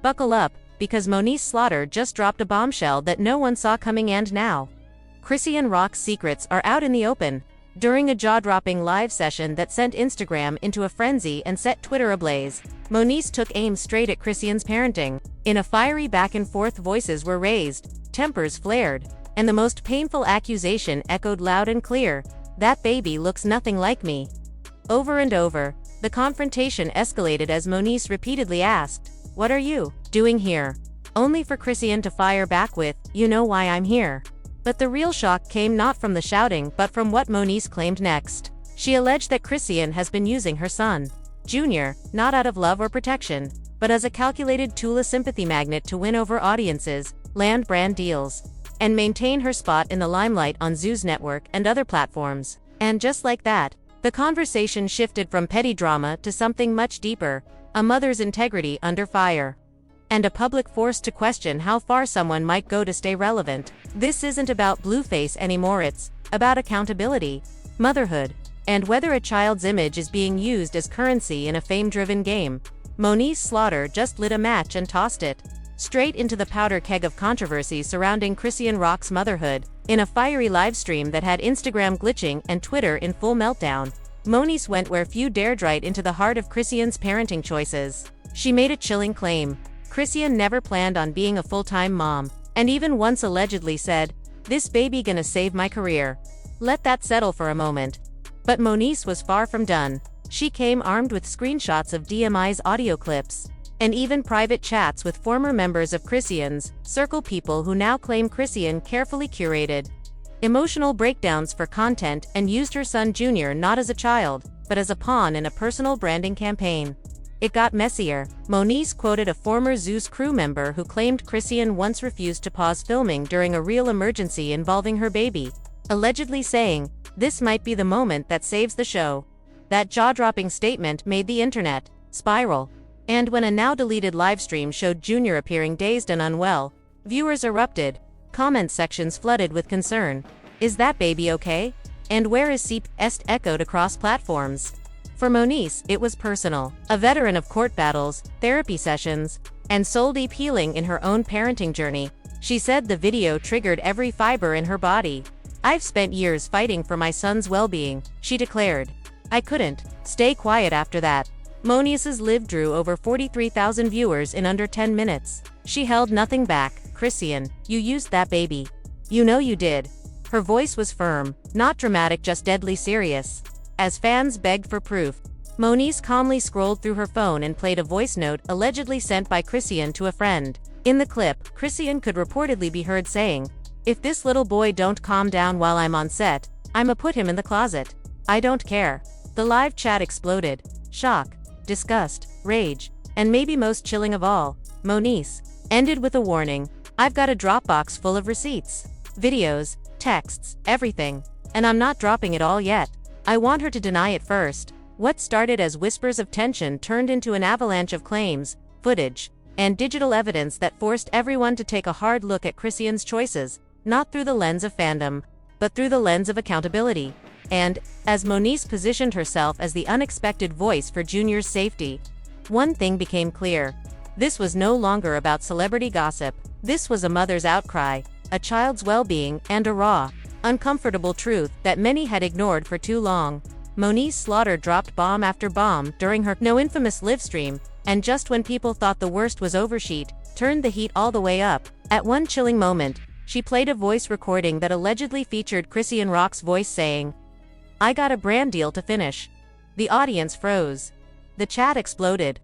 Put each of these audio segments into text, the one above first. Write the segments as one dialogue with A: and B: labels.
A: Buckle up, because Moniece Slaughter just dropped a bombshell that no one saw coming, and now Chrisean Rock's secrets are out in the open. During a jaw-dropping live session that sent Instagram into a frenzy and set Twitter ablaze, Moniece took aim straight at Chrisean's parenting. In a fiery back-and-forth, voices were raised, tempers flared, and the most painful accusation echoed loud and clear: "That baby looks nothing like me." Over and over, the confrontation escalated as Moniece repeatedly asked, "What are you doing here?" Only for Chrisean to fire back with, "You know why I'm here." But the real shock came not from the shouting but from what Moniece claimed next. She alleged that Chrisean has been using her son, Junior, not out of love or protection, but as a calculated tool, a sympathy magnet to win over audiences, land brand deals, and maintain her spot in the limelight on Zeus Network and other platforms. And just like that, the conversation shifted from petty drama to something much deeper: a mother's integrity under fire, and a public forced to question how far someone might go to stay relevant. This isn't about blueface anymore, it's about accountability, motherhood, and whether a child's image is being used as currency in a fame-driven game. Moniece Slaughter just lit a match and tossed it straight into the powder keg of controversy surrounding Chrisean Rock's motherhood. In a fiery livestream that had Instagram glitching and Twitter in full meltdown, Moniece went where few dared, right into the heart of Chrisean's parenting choices. She made a chilling claim: Chrisean never planned on being a full-time mom, and even once allegedly said, "This baby gonna save my career." Let that settle for a moment. But Moniece was far from done. She came armed with screenshots of DMI's audio clips, and even private chats with former members of Chrisean's circle, people who now claim Chrisean carefully curated emotional breakdowns for content and used her son Junior not as a child, but as a pawn in a personal branding campaign. It got messier. Moniece quoted a former Zeus crew member who claimed Chrisean once refused to pause filming during a real emergency involving her baby, allegedly saying, "This might be the moment that saves the show." That jaw-dropping statement made the internet spiral. And when a now-deleted livestream showed Junior appearing dazed and unwell, viewers erupted. Comment sections flooded with concern. "Is that baby okay? And where is Seep?" echoed across platforms. For Moniece, it was personal. A veteran of court battles, therapy sessions, and soul-deep healing in her own parenting journey, she said the video triggered every fiber in her body. "I've spent years fighting for my son's well-being," she declared. "I couldn't stay quiet after that." Monieces live drew over 43,000 viewers in under 10 minutes. She held nothing back. "Chrisean, you used that baby. You know you did." Her voice was firm, not dramatic, just deadly serious. As fans begged for proof, Moniece calmly scrolled through her phone and played a voice note allegedly sent by Chrisean to a friend. In the clip, Chrisean could reportedly be heard saying, "If this little boy don't calm down while I'm on set, I'ma put him in the closet. I don't care." The live chat exploded. Shock, disgust, rage, and maybe most chilling of all, Moniece ended with a warning: "I've got a Dropbox full of receipts, videos, texts, everything. And I'm not dropping it all yet. I want her to deny it first." What started as whispers of tension turned into an avalanche of claims, footage, and digital evidence that forced everyone to take a hard look at Chrisean's choices, not through the lens of fandom, but through the lens of accountability. And, as Moniece positioned herself as the unexpected voice for Junior's safety, one thing became clear: this was no longer about celebrity gossip. This was a mother's outcry, a child's well-being, and a raw, uncomfortable truth that many had ignored for too long. Moniece Slaughter dropped bomb after bomb during her now infamous livestream, and just when people thought the worst was over, she turned the heat all the way up. At one chilling moment, she played a voice recording that allegedly featured Chrisean Rock's voice saying, "I got a brand deal to finish." The audience froze. The chat exploded.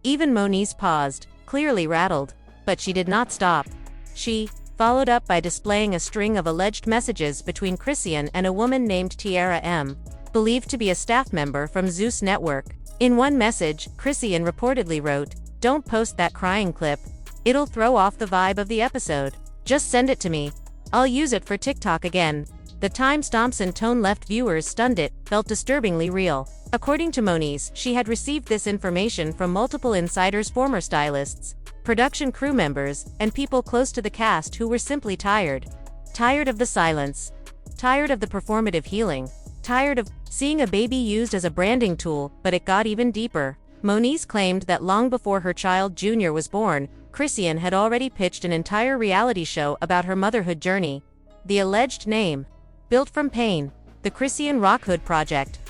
A: Even Moniece paused, clearly rattled. But she did not stop. She followed up by displaying a string of alleged messages between Chrisean and a woman named Tiara M., believed to be a staff member from Zeus Network. In one message, Chrisean reportedly wrote, "Don't post that crying clip. It'll throw off the vibe of the episode. Just send it to me. I'll use it for TikTok again." The timestamps and tone left viewers stunned. It felt disturbingly real. According to Moniece, she had received this information from multiple insiders, former stylists, production crew members, and people close to the cast who were simply tired. Tired of the silence. Tired of the performative healing. Tired of seeing a baby used as a branding tool. But it got even deeper. Moniece claimed that long before her child Junior was born, Chrisean had already pitched an entire reality show about her motherhood journey. The alleged name, Built from Pain, the Chrisean Rock Project.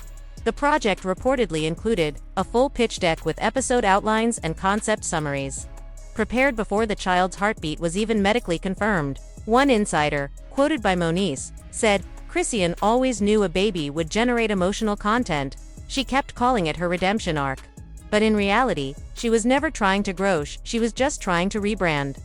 A: The project reportedly included a full pitch deck with episode outlines and concept summaries, prepared before the child's heartbeat was even medically confirmed. One insider, quoted by Moniece, said, "Chrisean always knew a baby would generate emotional content. She kept calling it her redemption arc. But in reality, she was never trying to grow, she was just trying to rebrand."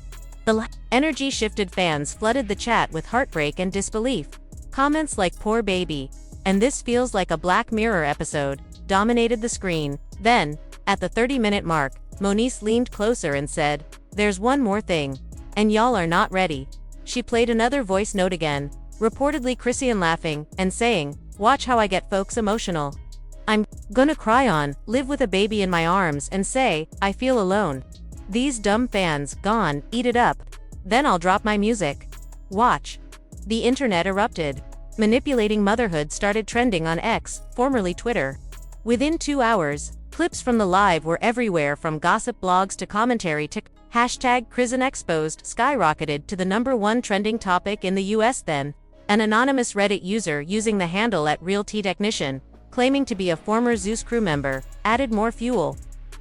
A: The energy-shifted fans flooded the chat with heartbreak and disbelief. Comments like "poor baby," and "this feels like a Black Mirror episode," dominated the screen. Then, at the 30-minute mark, Moniece leaned closer and said, "There's one more thing. And y'all are not ready." She played another voice note again, reportedly Chrisean laughing and saying, "Watch how I get folks emotional. I'm gonna cry on, live with a baby in my arms and say, I feel alone. These dumb fans, gone, eat it up. Then I'll drop my music. Watch." The internet erupted. Manipulating motherhood started trending on X, formerly Twitter. Within 2 hours, clips from the live were everywhere, from gossip blogs to commentary to #ChriseanExposed skyrocketed to the #1 trending topic in the US then. An anonymous Reddit user using the handle @RealTTechnician, claiming to be a former Zeus crew member, added more fuel.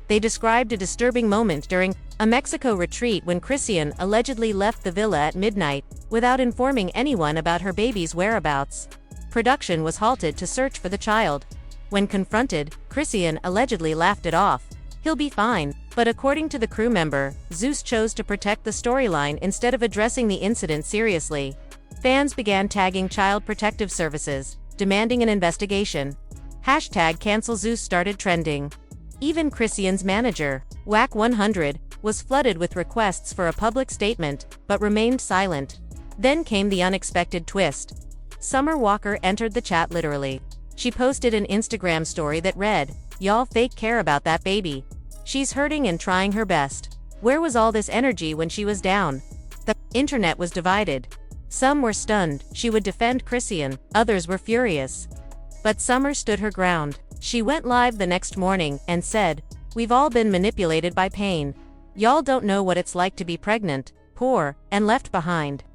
A: They described a disturbing moment during a Mexico retreat when Chrisean allegedly left the villa at midnight, without informing anyone about her baby's whereabouts. Production was halted to search for the child. When confronted, Chrisean allegedly laughed it off. "He'll be fine." But according to the crew member, Zeus chose to protect the storyline instead of addressing the incident seriously. Fans began tagging Child Protective Services, demanding an investigation. #CancelZeus started trending. Even Chrisean's manager, Whack100, was flooded with requests for a public statement, but remained silent. Then came the unexpected twist. Summer Walker entered the chat literally. She posted an Instagram story that read, "Y'all fake care about that baby. She's hurting and trying her best. Where was all this energy when she was down?" The internet was divided. Some were stunned she would defend Chrisean, others were furious. But Summer stood her ground. She went live the next morning and said, "We've all been manipulated by pain. Y'all don't know what it's like to be pregnant, poor, and left behind."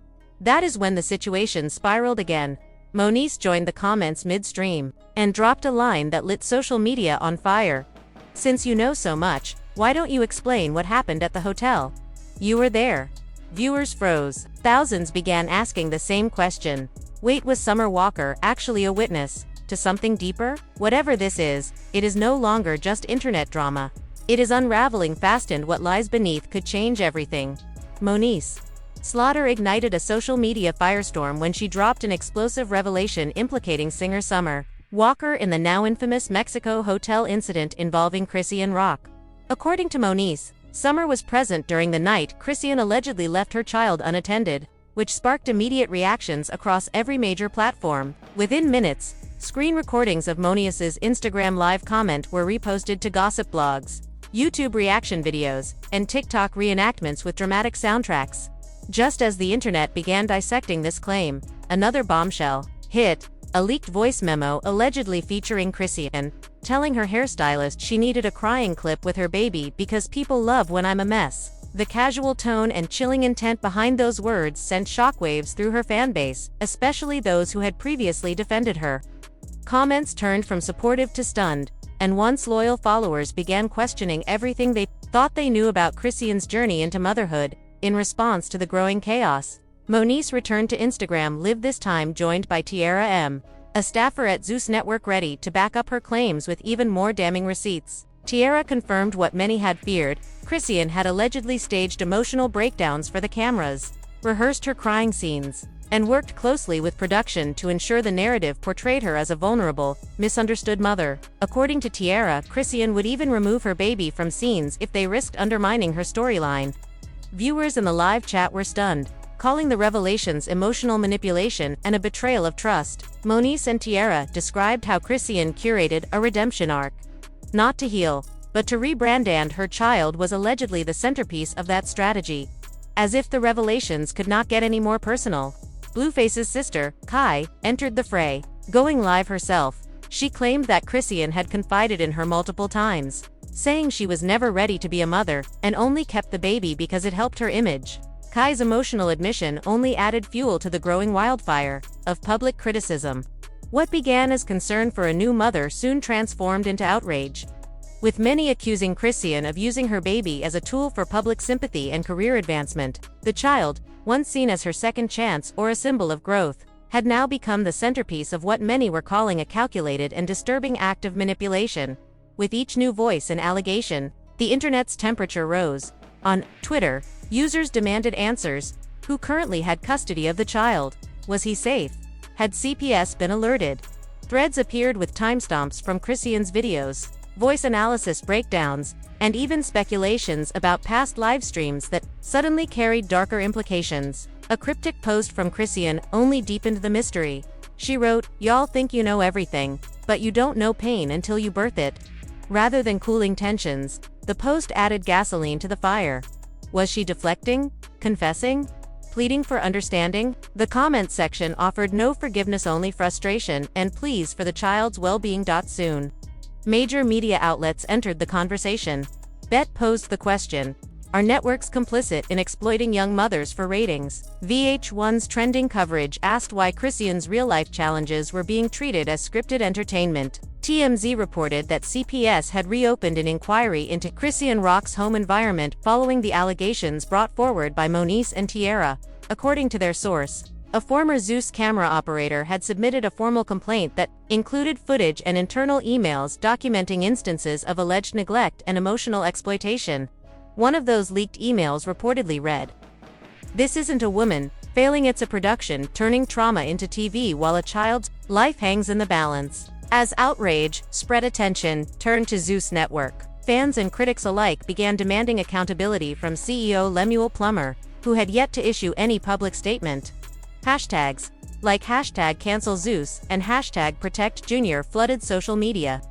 A: That is when the situation spiraled again. Moniece joined the comments midstream and dropped a line that lit social media on fire. "Since you know so much, why don't you explain what happened at the hotel? You were there." Viewers froze. Thousands began asking the same question. Wait, was Summer Walker actually a witness to something deeper? Whatever this is, it is no longer just internet drama. It is unraveling fast, and what lies beneath could change everything. Moniece Slaughter ignited a social media firestorm when she dropped an explosive revelation implicating singer Summer Walker in the now infamous Mexico hotel incident involving Chrisean Rock. According to Moniece, Summer was present during the night Chrisean allegedly left her child unattended, which sparked immediate reactions across every major platform. Within minutes, screen recordings of Monieces' Instagram live comment were reposted to gossip blogs, YouTube reaction videos, and TikTok reenactments with dramatic soundtracks. Just as the internet began dissecting this claim, another bombshell hit: a leaked voice memo allegedly featuring Chrisean telling her hairstylist she needed a crying clip with her baby because people love when I'm a mess. The casual tone and chilling intent behind those words sent shockwaves through her fanbase, especially those who had previously defended her. Comments turned from supportive to stunned, and once loyal followers began questioning everything they thought they knew about Chrisean's journey into motherhood. In response to the growing chaos, Moniece returned to Instagram Live, this time joined by Tiara M., a staffer at Zeus Network, ready to back up her claims with even more damning receipts. Tiara confirmed what many had feared: Chrisean had allegedly staged emotional breakdowns for the cameras, rehearsed her crying scenes, and worked closely with production to ensure the narrative portrayed her as a vulnerable, misunderstood mother. According to Tiara, Chrisean would even remove her baby from scenes if they risked undermining her storyline. Viewers in the live chat were stunned, calling the revelations emotional manipulation and a betrayal of trust. Moniece and Tiara described how Chrisean curated a redemption arc, not to heal, but to rebrand, and her child was allegedly the centerpiece of that strategy. As if the revelations could not get any more personal, Blueface's sister, Kai, entered the fray. Going live herself, she claimed that Chrisean had confided in her multiple times, saying she was never ready to be a mother and only kept the baby because it helped her image. Kai's emotional admission only added fuel to the growing wildfire of public criticism. What began as concern for a new mother soon transformed into outrage, with many accusing Chrisean of using her baby as a tool for public sympathy and career advancement. The child, once seen as her second chance or a symbol of growth, had now become the centerpiece of what many were calling a calculated and disturbing act of manipulation. With each new voice and allegation, the internet's temperature rose. On Twitter, users demanded answers. Who currently had custody of the child? Was he safe? Had CPS been alerted? Threads appeared with timestamps from Chrisean's videos, voice analysis breakdowns, and even speculations about past live streams that suddenly carried darker implications. A cryptic post from Chrisean only deepened the mystery. She wrote, "Y'all think you know everything, but you don't know pain until you birth it." Rather than cooling tensions, the post added gasoline to the fire. Was she deflecting? Confessing? Pleading for understanding? The comments section offered no forgiveness, only frustration and pleas for the child's well-being. Soon, major media outlets entered the conversation. Bet posed the question, are networks complicit in exploiting young mothers for ratings? VH1's trending coverage asked why Chrisean's real-life challenges were being treated as scripted entertainment. TMZ reported that CPS had reopened an inquiry into Chrisean Rock's home environment following the allegations brought forward by Moniece and Tiara. According to their source, a former Zeus camera operator had submitted a formal complaint that included footage and internal emails documenting instances of alleged neglect and emotional exploitation. One of those leaked emails reportedly read, "This isn't a woman failing, it's a production turning trauma into TV while a child's life hangs in the balance." As outrage spread, attention turned to Zeus Network. Fans and critics alike began demanding accountability from CEO Lemuel Plummer, who had yet to issue any public statement. Hashtags like #CancelZeus and #ProtectJunior flooded social media.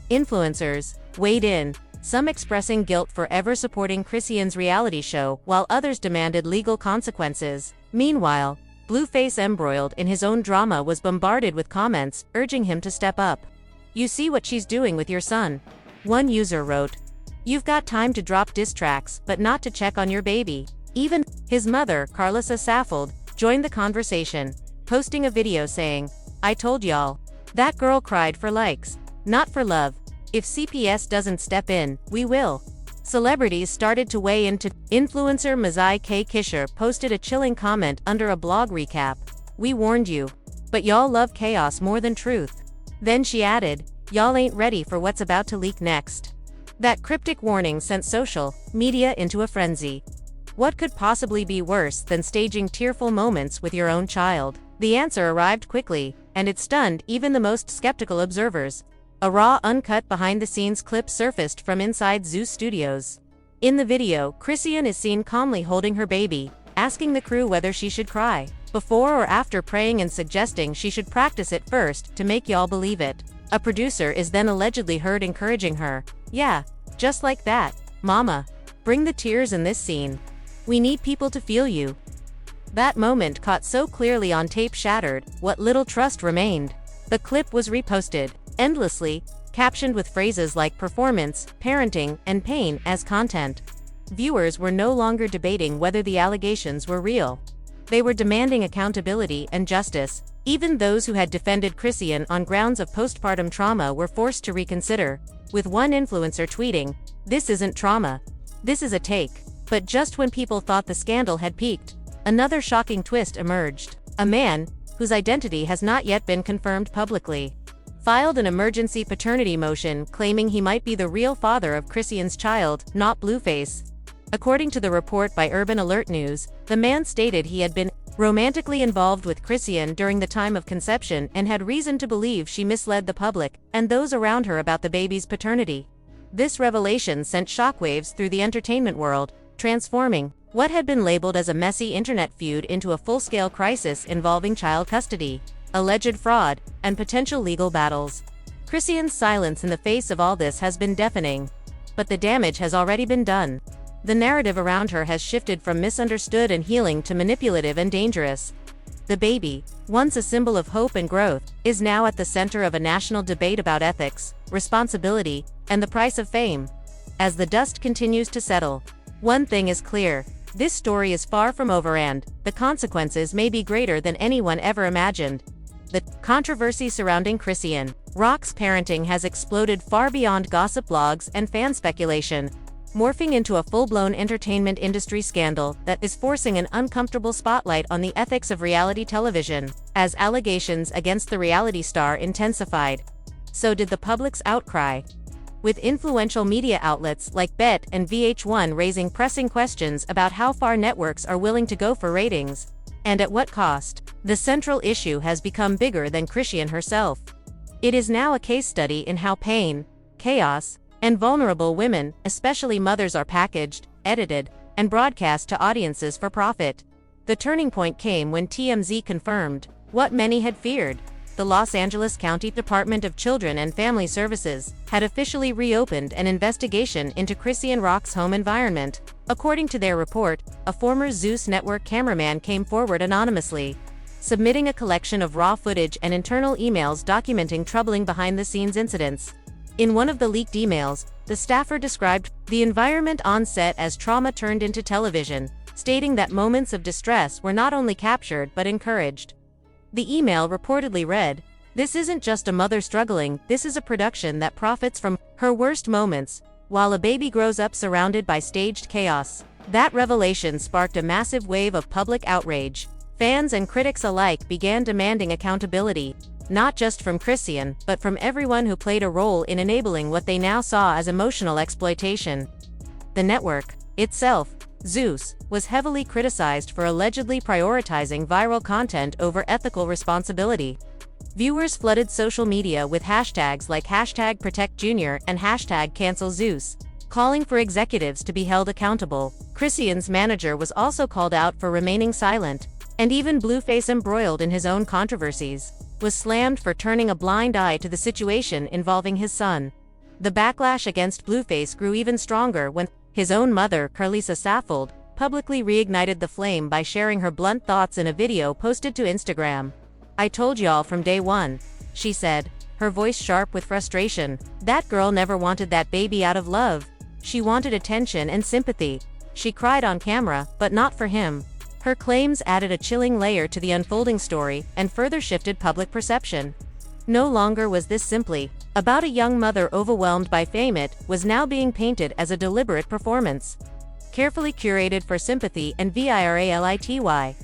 A: Influencers weighed in, some expressing guilt for ever supporting Chrisean's reality show, while others demanded legal consequences. Meanwhile, Blueface, embroiled in his own drama, was bombarded with comments urging him to step up. "You see what she's doing with your son?" One user wrote. "You've got time to drop diss tracks, but not to check on your baby." Even his mother, Carlissa Saffold, joined the conversation, posting a video saying, "I told y'all. That girl cried for likes, not for love. If CPS doesn't step in, we will." Celebrities started to weigh in. Influencer Mazai K. Kisher posted a chilling comment under a blog recap. "We warned you. But y'all love chaos more than truth." Then she added, "Y'all ain't ready for what's about to leak next." That cryptic warning sent social media into a frenzy. What could possibly be worse than staging tearful moments with your own child? The answer arrived quickly, and it stunned even the most skeptical observers. A raw, uncut behind-the-scenes clip surfaced from inside Zeus Studios. In the video, Chrisean is seen calmly holding her baby, asking the crew whether she should cry, before or after praying and suggesting she should practice it first to make y'all believe it. A producer is then allegedly heard encouraging her, "Yeah, just like that, mama. Bring the tears in this scene. We need people to feel you." That moment, caught so clearly on tape, shattered what little trust remained. The clip was reposted endlessly, captioned with phrases like performance, parenting, and pain as content. Viewers were no longer debating whether the allegations were real. They were demanding accountability and justice. Even those who had defended Chrisean on grounds of postpartum trauma were forced to reconsider, with one influencer tweeting, "This isn't trauma. This is a take." But just when people thought the scandal had peaked, another shocking twist emerged. A man, whose identity has not yet been confirmed publicly, filed an emergency paternity motion claiming he might be the real father of Chrisean's child, not Blueface. According to the report by Urban Alert News, the man stated he had been romantically involved with Chrisean during the time of conception and had reason to believe she misled the public and those around her about the baby's paternity. This revelation sent shockwaves through the entertainment world, transforming what had been labeled as a messy internet feud into a full-scale crisis involving child custody, alleged fraud, and potential legal battles. Chrisean's silence in the face of all this has been deafening, but the damage has already been done. The narrative around her has shifted from misunderstood and healing to manipulative and dangerous. The baby, once a symbol of hope and growth, is now at the center of a national debate about ethics, responsibility, and the price of fame. As the dust continues to settle, one thing is clear: this story is far from over, and the consequences may be greater than anyone ever imagined. The controversy surrounding Chrisean Rock's parenting has exploded far beyond gossip blogs and fan speculation, morphing into a full-blown entertainment industry scandal that is forcing an uncomfortable spotlight on the ethics of reality television. As allegations against the reality star intensified, so did the public's outcry, with influential media outlets like BET and VH1 raising pressing questions about how far networks are willing to go for ratings, and at what cost. The central issue has become bigger than Chrisean herself. It is now a case study in how pain, chaos, and vulnerable women, especially mothers, are packaged, edited, and broadcast to audiences for profit. The turning point came when TMZ confirmed what many had feared: the Los Angeles County Department of Children and Family Services had officially reopened an investigation into Chrisean Rock's home environment. According to their report, a former Zeus Network cameraman came forward anonymously, submitting a collection of raw footage and internal emails documenting troubling behind-the-scenes incidents. In one of the leaked emails, the staffer described the environment on set as trauma turned into television, stating that moments of distress were not only captured but encouraged. The email reportedly read, "This isn't just a mother struggling, this is a production that profits from her worst moments, while a baby grows up surrounded by staged chaos." That revelation sparked a massive wave of public outrage. Fans and critics alike began demanding accountability, not just from Chrisean, but from everyone who played a role in enabling what they now saw as emotional exploitation. The network itself, Zeus, was heavily criticized for allegedly prioritizing viral content over ethical responsibility. Viewers flooded social media with hashtags like #ProtectJr and #CancelZeus, calling for executives to be held accountable. Chrisean's manager was also called out for remaining silent, and even Blueface, embroiled in his own controversies, was slammed for turning a blind eye to the situation involving his son. The backlash against Blueface grew even stronger when his own mother, Carlisa Saffold, publicly reignited the flame by sharing her blunt thoughts in a video posted to Instagram. "I told y'all from day one," she said, her voice sharp with frustration. "That girl never wanted that baby out of love. She wanted attention and sympathy. She cried on camera, but not for him." Her claims added a chilling layer to the unfolding story and further shifted public perception. No longer was this simply about a young mother overwhelmed by fame. It was now being painted as a deliberate performance, carefully curated for sympathy and virality.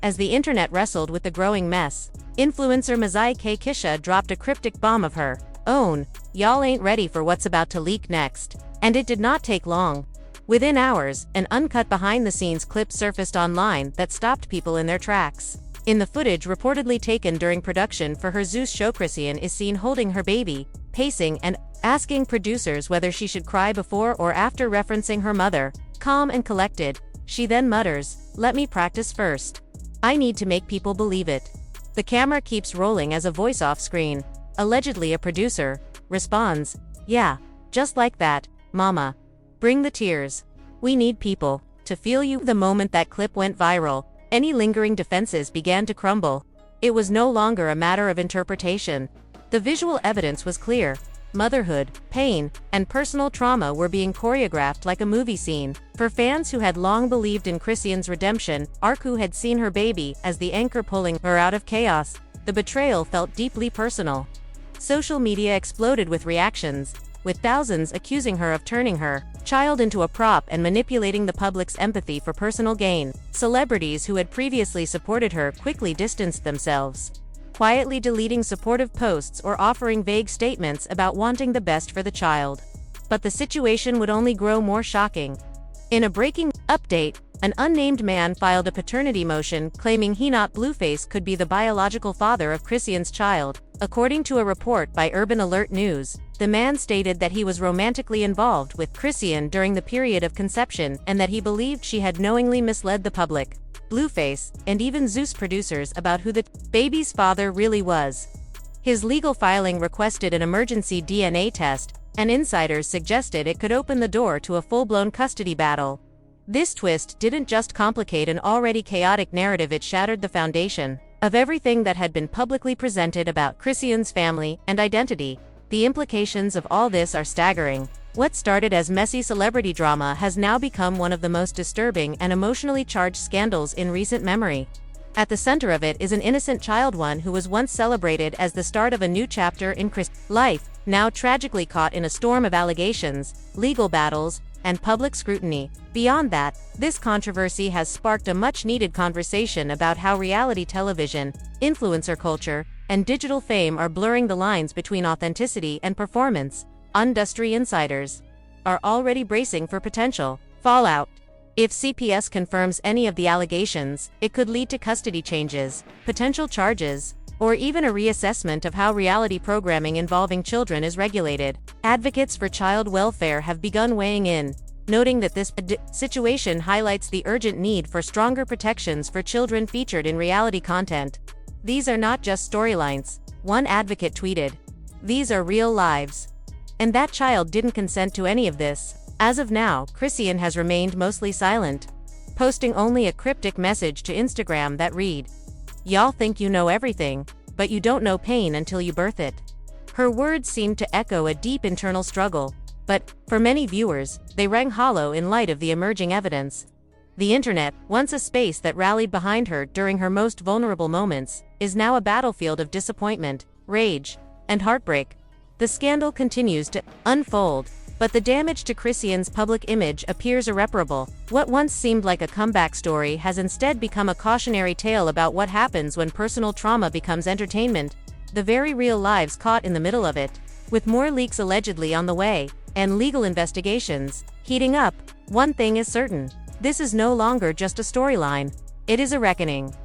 A: As the internet wrestled with the growing mess, influencer Mazai K. Kisha dropped a cryptic bomb of her own, "Y'all ain't ready for what's about to leak next." And it did not take long. Within hours, an uncut behind-the-scenes clip surfaced online that stopped people in their tracks. In the footage reportedly taken during production for her Zeus show, Chrisean is seen holding her baby, pacing, and asking producers whether she should cry before or after referencing her mother. Calm and collected, she then mutters, "Let me practice first. I need to make people believe it." The camera keeps rolling as a voice off-screen, allegedly a producer, responds, "Yeah, just like that, mama. Bring the tears. We need people to feel you." The moment that clip went viral, any lingering defenses began to crumble. It was no longer a matter of interpretation. The visual evidence was clear. Motherhood, pain, and personal trauma were being choreographed like a movie scene. For fans who had long believed in Chrisean's redemption, arc, who had seen her baby as the anchor pulling her out of chaos, the betrayal felt deeply personal. Social media exploded with reactions, with thousands accusing her of turning her child into a prop and manipulating the public's empathy for personal gain. Celebrities who had previously supported her quickly distanced themselves, quietly deleting supportive posts or offering vague statements about wanting the best for the child. But the situation would only grow more shocking. In a breaking update, an unnamed man filed a paternity motion claiming he, not Blueface, could be the biological father of Chrisean's child. According to a report by Urban Alert News, the man stated that he was romantically involved with Chrisean during the period of conception and that he believed she had knowingly misled the public, Blueface, and even Zeus producers about who the baby's father really was. His legal filing requested an emergency DNA test, and insiders suggested it could open the door to a full-blown custody battle. This twist didn't just complicate an already chaotic narrative, it shattered the foundation of everything that had been publicly presented about Chrisean's family and identity. The implications of all this are staggering. What started as messy celebrity drama has now become one of the most disturbing and emotionally charged scandals in recent memory. At the center of it is an innocent child, one who was once celebrated as the start of a new chapter in Chrisean's life, now tragically caught in a storm of allegations, legal battles, and public scrutiny. Beyond that, this controversy has sparked a much-needed conversation about how reality television, influencer culture, and digital fame are blurring the lines between authenticity and performance. Industry insiders are already bracing for potential fallout. If CPS confirms any of the allegations, it could lead to custody changes, potential charges, or even a reassessment of how reality programming involving children is regulated. Advocates for child welfare have begun weighing in, noting that this situation highlights the urgent need for stronger protections for children featured in reality content. These are not just storylines, one advocate tweeted. These are real lives. And that child didn't consent to any of this. As of now, Chrisean has remained mostly silent, posting only a cryptic message to Instagram that read, "Y'all think you know everything, but you don't know pain until you birth it." Her words seemed to echo a deep internal struggle, but, for many viewers, they rang hollow in light of the emerging evidence. The internet, once a space that rallied behind her during her most vulnerable moments, is now a battlefield of disappointment, rage, and heartbreak. The scandal continues to unfold, but the damage to Chrisean's public image appears irreparable. What once seemed like a comeback story has instead become a cautionary tale about what happens when personal trauma becomes entertainment, the very real lives caught in the middle of it. With more leaks allegedly on the way, and legal investigations heating up, one thing is certain: this is no longer just a storyline. It is a reckoning.